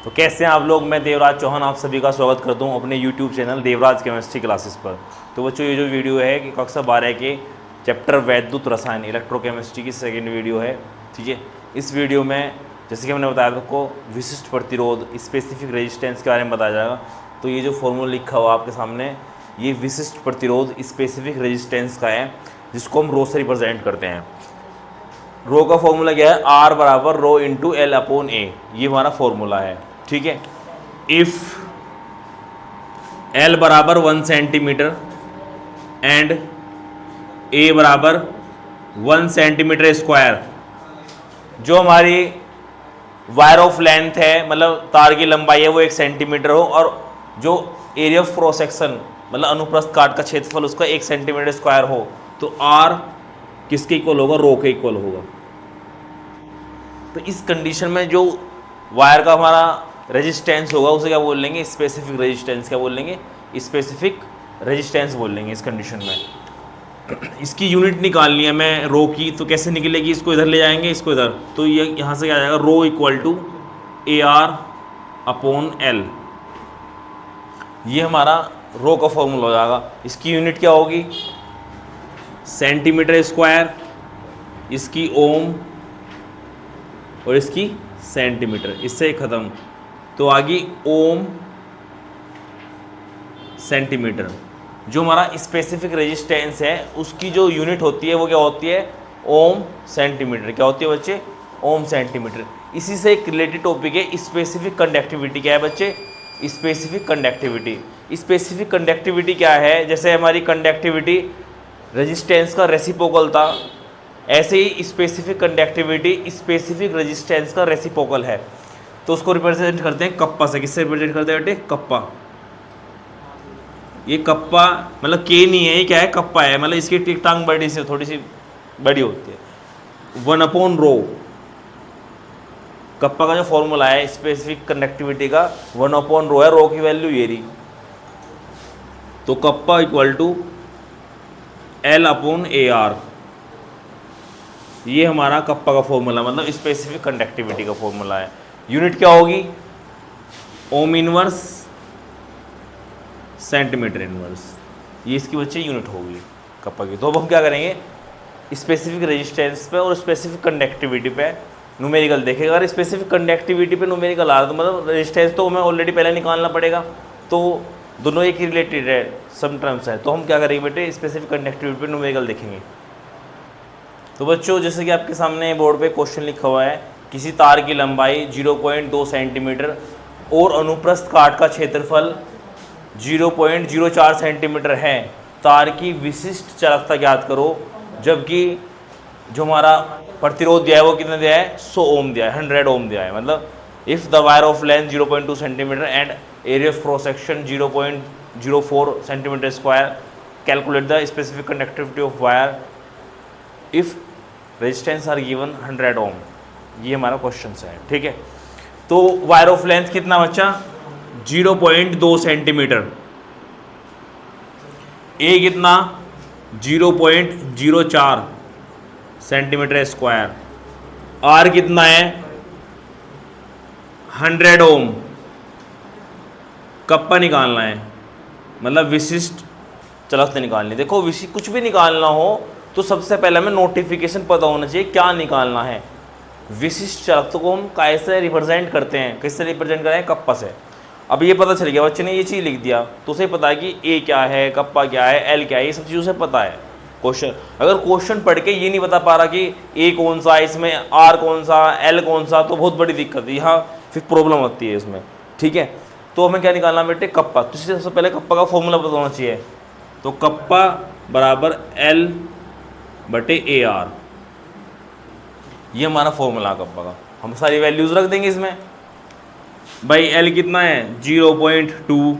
तो कैसे हैं आप लोग। मैं देवराज चौहान आप सभी का स्वागत करता हूं अपने YouTube channel Devraj chemistry classes पर। तो बच्चों ये जो वीडियो है कि कक्षा 12 के चैप्टर वैद्युत रसायन इलेक्ट्रोकेमिस्ट्री की सेकंड वीडियो है। ठीक है, इस वीडियो में जैसे कि मैंने बताया आपको विशिष्ट प्रतिरोध स्पेसिफिक रेजिस्टेंस के बारे में बताया जाएगा। तो ये जो फॉर्मूला लिखा हुआ आपके सामने ये विशिष्ट प्रतिरोध स्पेसिफिक रेजिस्टेंस का है, जिसको हम रो से रिप्रेजेंट करते हैं। रो का फॉर्मूला क्या है, आर बराबर रो इंटू एल अपॉन ए, ये हमारा फॉर्मूला है। ठीक है, इफ एल बराबर 1 सेंटीमीटर एंड ए बराबर 1 सेंटीमीटर स्क्वायर, जो हमारी वायर ऑफ लेंथ है मतलब तार की लंबाई है वो 1 सेंटीमीटर हो, और जो एरिया ऑफ क्रॉस सेक्शन मतलब अनुप्रस्थ काट का क्षेत्रफल उसका 1 सेंटीमीटर स्क्वायर हो, तो आर किसके इक्वल होगा, रो के इक्वल होगा। तो इस कंडीशन में जो वायर का हमारा रेजिस्टेंस होगा उसे क्या बोल लेंगे, स्पेसिफिक रेजिस्टेंस। क्या बोल लेंगे, स्पेसिफिक रेजिस्टेंस बोल लेंगे इस कंडीशन में। इसकी यूनिट निकालनी है मैं रो की, तो कैसे निकलेगी, इसको इधर ले जाएंगे इसको इधर, तो ये यहाँ से क्या आ जाएगा, row equal to A R upon L, ये हमारा रो का फॉर्मूला हो जाएगा। इसकी यूनिट क्या होगी, सेंटीमीटर स्क्वायर, इसकी ओम और इसकी सेंटीमीटर, इससे ख़त्म। तो आगे ओम सेंटीमीटर। जो हमारा स्पेसिफिक रेजिस्टेंस है उसकी जो यूनिट होती है वो क्या होती है, ओम सेंटीमीटर। क्या होती है बच्चे, ओम सेंटीमीटर। इसी से एक रिलेटेड टॉपिक है स्पेसिफिक कंडक्टिविटी। क्या है बच्चे, स्पेसिफिक कंडक्टिविटी। स्पेसिफिक कंडक्टिविटी क्या है, जैसे हमारी कंडक्टिविटी रेजिस्टेंस का रेसिप्रोकल था, ऐसे ही स्पेसिफिक कंडक्टिविटी स्पेसिफिक रेजिस्टेंस का रेसिप्रोकल है। तो उसको रिप्रेजेंट करते हैं कप्पा से। किससे रिप्रेजेंट करते हैं बेटे, कप्पा। ये कप्पा मतलब के नहीं है, ये क्या है, कप्पा है। मतलब इसकी टिक टांग बड़ी से थोड़ी सी बड़ी होती है। 1 अपॉन रो, कप्पा का जो फॉर्मूला है स्पेसिफिक कंडक्टिविटी का 1 अपॉन रो है, रो की वैल्यू ये रही। तो kappa equal to L upon A R, ये हमारा कप्पा का फॉर्मूला मतलब स्पेसिफिक कंडक्टिविटी का फॉर्मूला है। यूनिट क्या होगी, ओम इनवर्स सेंटीमीटर इनवर्स, ये इसकी बच्चे यूनिट होगी कप्पा की। तो अब हम क्या करेंगे, स्पेसिफिक रेजिस्टेंस पे और स्पेसिफिक कंडक्टिविटी पे न्यूमेरिकल देखेगा। अगर स्पेसिफिक कंडक्टिविटी पे न्यूमेरिकल आ रहा तो मतलब रेजिस्टेंस तो हमें ऑलरेडी पहले निकालना पड़ेगा, तो दोनों एक ही रिलेटेड है, सम टर्म्स है। तो हम क्या करेंगे बेटे, स्पेसिफिक कंडक्टिविटी पे न्यूमेरिकल देखेंगे। तो बच्चों जैसे कि आपके सामने बोर्ड पे क्वेश्चन लिखा हुआ है, किसी तार की लंबाई 0.2 सेंटीमीटर और अनुप्रस्थ काट का क्षेत्रफल 0.04 सेंटीमीटर है, तार की विशिष्ट चालकता ज्ञात करो। जबकि जो हमारा प्रतिरोध दिया है वो कितना दिया है, 100 ओम दिया है, 100 ओम दिया है। मतलब if the wire of length 0.2 centimetre and area of cross section 0.04 centimetre square, calculate the specific conductivity of wire if resistance R given 100 ओम। ये हमारा क्वेश्चन है। ठीक है, तो वायर ऑफ लेंथ कितना बच्चा, 0.2 सेंटीमीटर, ए कितना 0.04 सेंटीमीटर स्क्वायर, आर कितना है 100 ओम। कप्पा निकालना है मतलब विशिष्ट चालकता निकालनी। देखो कुछ भी निकालना हो तो सबसे पहले हमें नोटिफिकेशन पता होना चाहिए क्या निकालना है। विशिष्ट चालकता को हम कैसे रिप्रेजेंट करते हैं, किससे रिप्रेजेंट कर रहे हैं, कप्पा से। अब ये पता चल गया, बच्चे ने ये चीज़ लिख दिया तो उसे पता है कि ए क्या है, कप्पा क्या है, एल क्या है, ये सब चीज़ उसे पता है। क्वेश्चन अगर क्वेश्चन पढ़ के ये नहीं बता पा रहा कि ए कौन सा, इसमें आर कौन सा, एल कौन सा, तो बहुत बड़ी दिक्कत है, यहाँ फिर प्रॉब्लम होती है इसमें। ठीक है, तो हमें क्या निकालना बेटे, कप्पा। तो इससे सबसे पहले कप्पा का फॉर्मूला पता होना चाहिए। तो कप्पा बराबर एल बटे ए आर, ये हमारा फॉर्मूला कप्पा का। हम सारी वैल्यूज रख देंगे इसमें। भाई एल कितना है 0.2,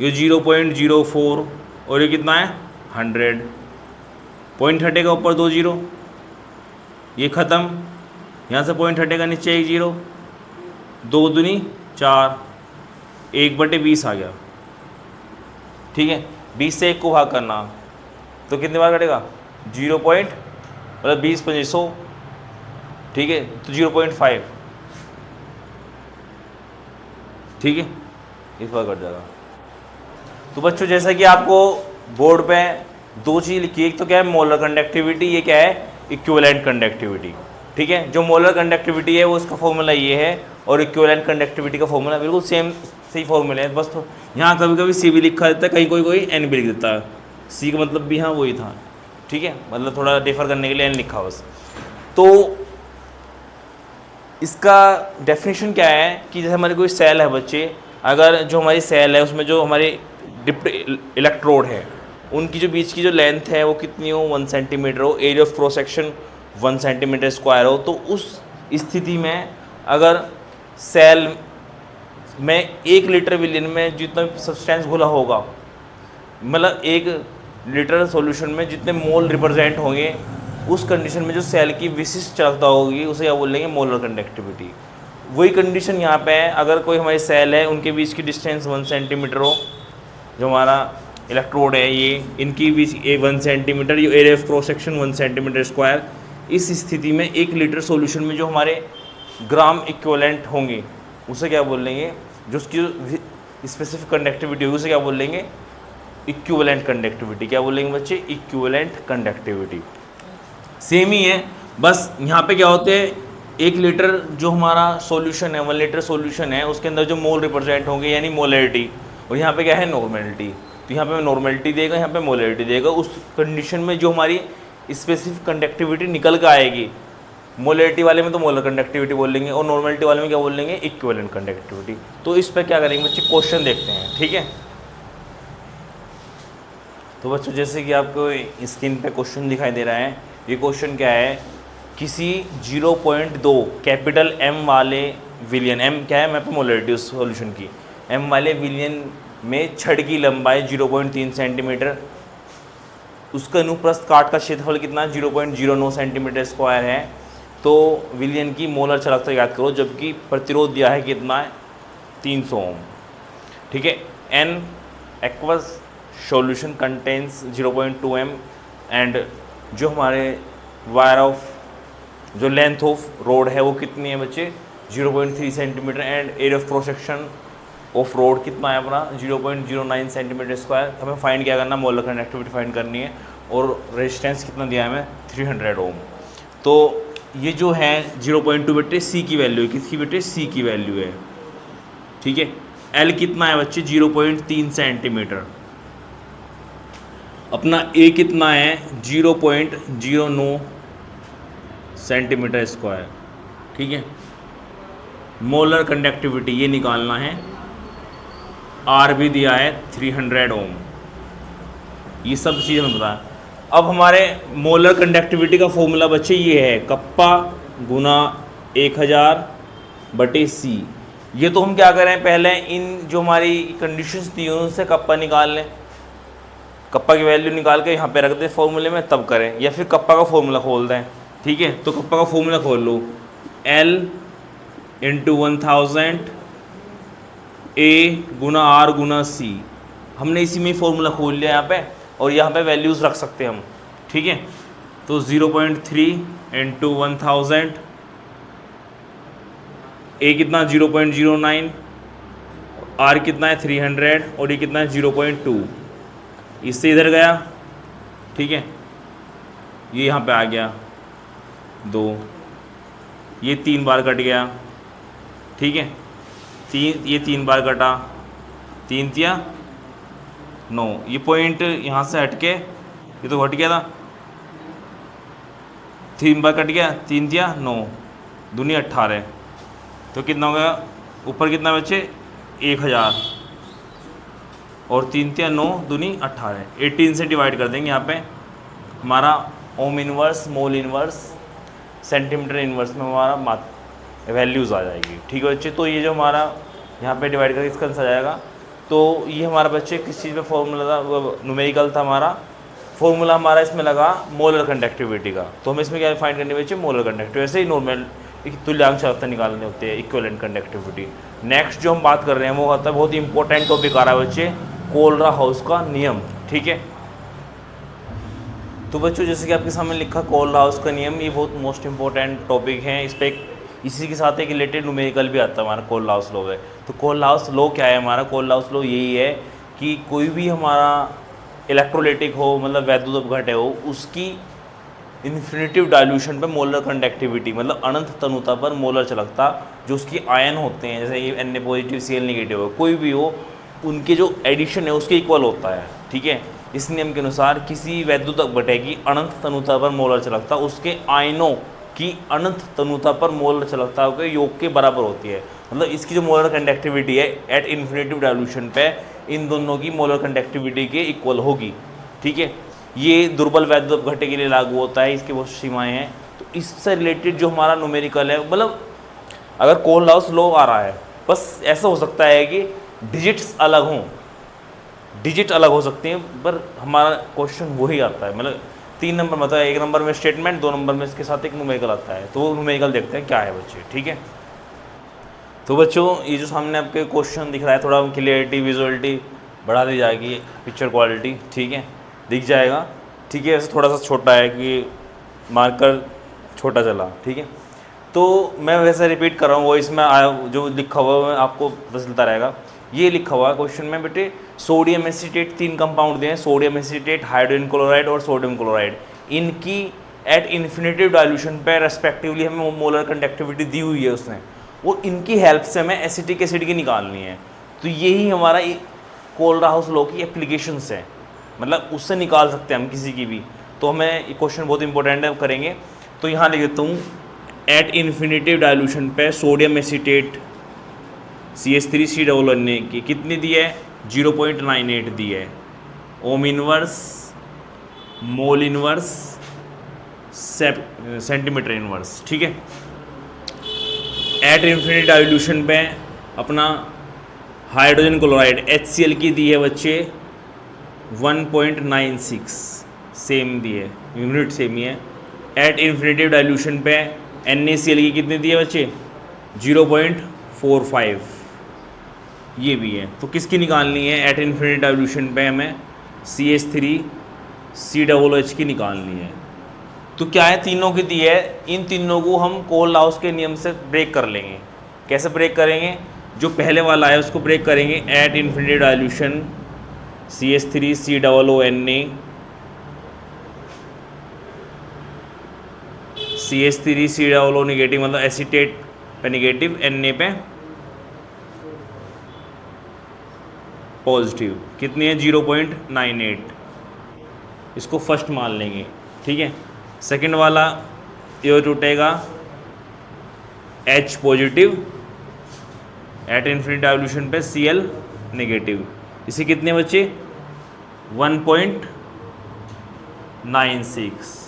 ये 0.04 और ये कितना है 100, पॉइंट हटेगा ऊपर 2 जीरो, ये ख़त्म। यहाँ से पॉइंट हटेगा नीचे 1 जीरो, 2 दूनी 4, 1/20 आ गया। ठीक है, 20 से 1 को भाग करना तो कितने बार कटेगा, 0 पॉइंट मतलब 20 × 100। ठीक है, तो 0.5 ठीक है, इस बार कट जाएगा। तो बच्चों जैसा कि आपको बोर्ड पे दो चीज़ लिखी है, एक तो क्या है मोलर कंडक्टिविटी, ये क्या है इक्विवेलेंट कंडक्टिविटी। ठीक है, जो मोलर कंडक्टिविटी है वो उसका फॉर्मूला ये है, और इक्विवेलेंट कंडक्टिविटी का फॉर्मूला बिल्कुल सेम सही फॉर्मूला है, बस तो यहाँ कभी कभी सी भी लिखा देता है, कहीं कोई कोई एन भी लिख देता है, सी का मतलब भी हाँ वही था। ठीक है, मतलब थोड़ा डिफर करने के लिए एन लिखा बस। तो इसका डेफिनेशन क्या है कि जैसे हमारी कोई सेल है बच्चे, अगर जो हमारी सेल है उसमें जो हमारी डिप्ट इलेक्ट्रोड है उनकी जो बीच की जो लेंथ है वो कितनी हो, 1 सेंटीमीटर हो, area of cross section 1 centimetre square हो, तो उस स्थिति में अगर सेल में 1 लीटर विलियन में जितना सब्सटेंस घुला होगा, मतलब 1 लीटर सॉल्यूशन में जितने मोल रिप्रेजेंट होंगे, उस कंडीशन में जो सेल की विशिष्ट चालकता होगी उसे क्या बोलेंगे मोलर कंडक्टिविटी। वही कंडीशन यहाँ पे है, अगर कोई हमारी सेल है उनके बीच की डिस्टेंस 1 सेंटीमीटर हो, जो हमारा इलेक्ट्रोड है ये, इनकी बीच 1 सेंटीमीटर, ये area of cross section 1 centimetre square, इस स्थिति में 1 लीटर सॉल्यूशन में जो हमारे ग्राम इक्विवेलेंट होंगे उसे क्या बोलेंगे, जो उसकी स्पेसिफिक कंडक्टिविटी होगी उसे क्या बोलेंगे इक्विवेलेंट कंडक्टिविटी। क्या बोलेंगे बच्चे, इक्विवेलेंट कंडक्टिविटी। सेम ही है, बस यहाँ पे क्या होते हैं 1 लीटर जो हमारा सॉल्यूशन है, 1 लीटर सॉल्यूशन है, उसके अंदर जो मोल रिप्रेजेंट होंगे यानी मोलरिटी, और यहाँ पे क्या है नॉर्मेलिटी, तो यहाँ पे नॉर्मेलिटी देगा, यहाँ पे मोलरिटी देगा। उस कंडीशन में जो हमारी स्पेसिफिक कंडक्टिविटी निकल के आएगी, मोलरिटी वाले में तो मोलर कंडक्टिविटी बोलेंगे और नॉर्मेलिटी वाले में क्या बोलेंगे इक्विवेलेंट कंडक्टिविटी। तो इस पर क्या करेंगे बच्चे, क्वेश्चन देखते हैं। ठीक है, तो बच्चों जैसे कि आपको स्क्रीन पे क्वेश्चन दिखाई दे रहा है, ये क्वेश्चन क्या है, किसी 0.2 कैपिटल M वाले विलियन, M क्या है मैं पे मोलरिटी उस सॉल्यूशन की, M वाले विलियन में छड़ की लंबाई 0.3 सेंटीमीटर, उसका अनुप्रस्थ काट का क्षेत्रफल कितना 0.09 सेंटीमीटर स्क्वायर है, तो विलियन की मोलर चालकता याद करो, जबकि प्रतिरोध दिया है कितना है 300 ओम। ठीक है, N aqueous solution contains 0.2 m and जो हमारे वायर ऑफ जो लेंथ ऑफ रोड है वो कितनी है बच्चे 0.3 centimetre, and area of cross section of road कितना है अपना 0.09 सेंटीमीटर स्क्वायर। हमें फाइंड क्या करना, मोलर कंडक्टिविटी फाइंड करनी है, और रेजिस्टेंस कितना दिया है हमें 300 ओम। तो ये जो है 0.2 बेटे सी की वैल्यू है, किसकी बेटे सी की वैल्यू है। ठीक है, एल कितना है बच्चे 0.3 सेंटीमीटर, अपना ए कितना है 0.09 सेंटीमीटर स्क्वायर। ठीक है, मोलर कंडक्टिविटी ये निकालना है, आर भी दिया है 300 ओम, ये सब चीज़ हमें पता है। अब हमारे मोलर कंडक्टिविटी का फॉर्मूला बच्चे ये है, कप्पा गुना 1000 बटे सी। ये तो हम क्या करें, पहले इन जो हमारी कंडीशंस दी हैं उनसे कप्पा निकाल लें, कप्पा की वैल्यू निकाल के यहाँ पे रख दें फॉर्मूले में, तब करें, या फिर कप्पा का फॉर्मूला खोल दें। ठीक है, तो कप्पा का फॉर्मूला खोल लो, L into 1000 A Guna R Guna C। हमने इसी में फॉर्मूला खोल लिया यहाँ पे, और यहाँ पे वैल्यूज़ रख सकते हैं हम। ठीक है, तो 0.3 इंटू 1000, A कितना 0.09, R कितना है 300, और ये कितना है 0.2, इससे इधर गया। ठीक है, ये यहाँ पे आ गया 2, ये 3 बार कट गया। ठीक है, ये 3 बार कटा, 3 तिया 9, ये पॉइंट यहाँ से हट के ये तो हट गया था, 3 बार कट गया, 3 तिया 9, दूनी 18, तो कितना हो गया ऊपर कितना बच्चे 1000, और 3 तिया 9 दूनी 18, 18 से डिवाइड कर देंगे। यहाँ पे हमारा ohm inverse, mole inverse, centimetre inverse में हमारा वैल्यूज़ आ जाएगी। ठीक है बच्चे, तो ये जो हमारा यहाँ पे डिवाइड करके इसका आंसर आ जाएगा। तो ये हमारा बच्चे किस चीज़ पे फॉर्मूला था, न्यूमेरिकल था हमारा फॉर्मूला, हमारा इसमें लगा मोलर कंडक्टिविटी का। तो हमें इसमें क्या फाइंड करनी बच्चे मोलर कंडक्टिविटी, वैसे ही नॉर्मल तुल्यांक चालकता निकालने होते हैं, इक्विवेलेंट कंडक्टिविटी। नेक्स्ट जो हम बात कर रहे हैं वो होता है बहुत ही इंपॉर्टेंट टॉपिक आ रहा है बच्चे, कोलरा-हाउस का नियम। ठीक है, तो बच्चों जैसे कि आपके सामने लिखा कोलरा-हाउस का नियम, ये बहुत मोस्ट इंपॉर्टेंट टॉपिक है, इस पर इसी के साथ एक रिलेटेड न्यूमेरिकल भी आता है हमारा, कोल-लाउस लॉ है। तो कोल-लाउस लॉ क्या है हमारा? कोल-लाउस लॉ यही है कि कोई भी हमारा इलेक्ट्रोलाइटिक हो, मतलब वैद्युत अपघट्य हो, उसकी इन्फिनिटिव डाइल्यूशन पे मोलर कंडक्टिविटी, मतलब अनंत तनुता पर मोलर चालकता, जो उसकी आयन होते हैं जैसे ये Na पॉजिटिव Cl नेगेटिव हो, कोई भी हो, उनके जो एडिशन है उसके इक्वल होता है। ठीक है, इस नियम के अनुसार किसी वैद्युत अपघट्य की अनंत तनुता पर मोलर चालकता उसके आयनों की अनंत तनुता पर मोलर चालकता के योग के बराबर होती है। मतलब इसकी जो मोलर कंडक्टिविटी है एट इन्फिनिटिव डाइल्यूशन पे इन दोनों की मोलर कंडक्टिविटी के इक्वल होगी। ठीक है, ये दुर्बल वैद्युत अपघट्य के लिए लागू होता है, इसकी बहुत सीमाएं हैं। तो इससे रिलेटेड जो हमारा न्यूमेरिकल है, मतलब अगर कोल-लाउस लॉ आ रहा है, बस ऐसा हो सकता है कि डिजिट्स अलग हों, डिजिट अलग हो सकती हैं, पर हमारा क्वेश्चन वही आता है। मतलब 3 नंबर मतलब 1 नंबर में स्टेटमेंट, 2 नंबर में इसके साथ एक न्यूमेरिकल आता है। तो वो न्यूमेरिकल देखते हैं क्या है बच्चे। ठीक है, तो बच्चों ये जो सामने आपके क्वेश्चन दिख रहा है, थोड़ा क्लियरिटी विजुअलिटी बढ़ा दी जाएगी, पिक्चर क्वालिटी। ठीक है, दिख जाएगा। ठीक है, ऐसे थोड़ा सा छोटा है कि मार्कर छोटा चला। ठीक है, तो मैं वैसे रिपीट कर रहा हूँ, वो इसमें जो लिखा हुआ है आपको पता चलता रहेगा। ये लिखा हुआ है क्वेश्चन में बेटे, सोडियम एसीटेट 3 कंपाउंड दिए हैं, सोडियम एसीटेट, हाइड्रोजन क्लोराइड और सोडियम क्लोराइड। इनकी एट इन्फिनिटिव डाइल्यूशन पे रेस्पेक्टिवली हमें मोलर कंडक्टिविटी दी हुई है उसने, और इनकी हेल्प से हमें एसिटिक एसिड की निकालनी है। तो यही हमारा कोल-लाउस लॉ की एप्लीकेशंस है, मतलब उससे निकाल सकते हैं हम किसी की भी। तो हमें ये क्वेश्चन बहुत इंपॉर्टेंट है, करेंगे। तो यहाँ लिख देता हूँ, एट इन्फिनिटिव डाइल्यूशन पे सोडियम एसीटेट CH3COONA की कितनी दी है? 0.98 दी है। Ohm inverse, mole inverse, centimetre inverse. ठीक है, एट इन्फिनिटी डाइल्यूशन पे अपना हाइड्रोजन क्लोराइड HCl की दी है बच्चे 1.96, सेम दी है, यूनिट सेम ही है। एट इन्फिनिटिव डाइल्यूशन पे NaCl की कितनी दी है बच्चे? 0.45, ये भी है। तो किसकी निकालनी है? एट इन्फिनिटी डाइल्यूशन पे हमें CH3COOH की निकालनी है। तो क्या है, तीनों की दी है, इन तीनों को हम कोल-लाउस के नियम से ब्रेक कर लेंगे। कैसे ब्रेक करेंगे? जो पहले वाला है उसको ब्रेक करेंगे, at infinity dilution CH3COONA, CH3COO negative, मतलब एसीटेट पे नेगेटिव, Na पे पॉजिटिव, कितनी है? 0.98, इसको फर्स्ट मान लेंगे। ठीक है, सेकंड वाला ये टूटेगा H positive at infinity dilution पे Cl नेगेटिव, इसे कितने बच्चे? 1.96,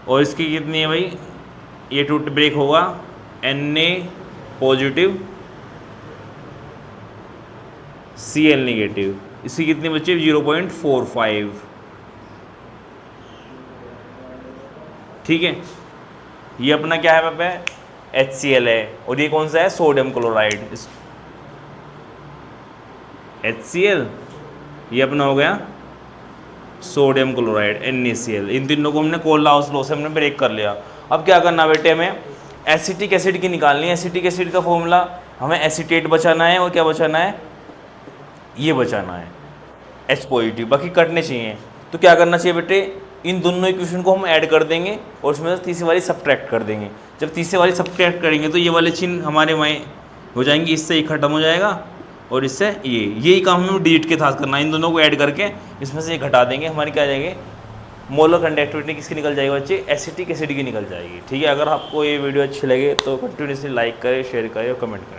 और इसकी कितनी है भाई? ये टूट ब्रेक होगा Na पॉजिटिव Cl नेगेटिव, इसकी कितनी बच्चे? 0.45। ठीक है, ये अपना क्या है पापा? HCl है, और ये कौन सा है? Sodium chloride. HCl, ये अपना हो गया सोडियम क्लोराइड NaCl। इन तीनों को हमने कोल-लाउस लॉ से हमने ब्रेक कर लिया। अब क्या करना बेटे, हमें एसिटिक एसिड की निकालनी है। एसिटिक एसिड का फॉर्मूला, हमें एसीटेट बचाना है और क्या बचाना है? ये बचाना है H पॉजिटिव, बाकी कटने चाहिए। तो क्या करना चाहिए बेटे? इन दोनों इक्वेशन को हम ऐड कर देंगे और उसमें से तीसरी वाली सब्ट्रैक्ट कर देंगे। जब तीसरी वाली सब्ट्रैक्ट करेंगे तो ये वाले चिन्ह हमारे वहीं हो जाएंगे, इससे ये खत्म हो जाएगा और इससे यही काम हमें डिजिट के साथ करना है। इन दोनों को ऐड करके इसमें से ये घटा देंगे, हमारी क्या आ जाएगी? मोलर कंडक्टिविटी किसकी निकल जाएगी बच्चे? एसिटिक एसिड की निकल जाएगी। ठीक है, अगर आपको ये वीडियो अच्छी लगे तो कंटिन्यूसली लाइक करें, शेयर करें और कमेंट करें।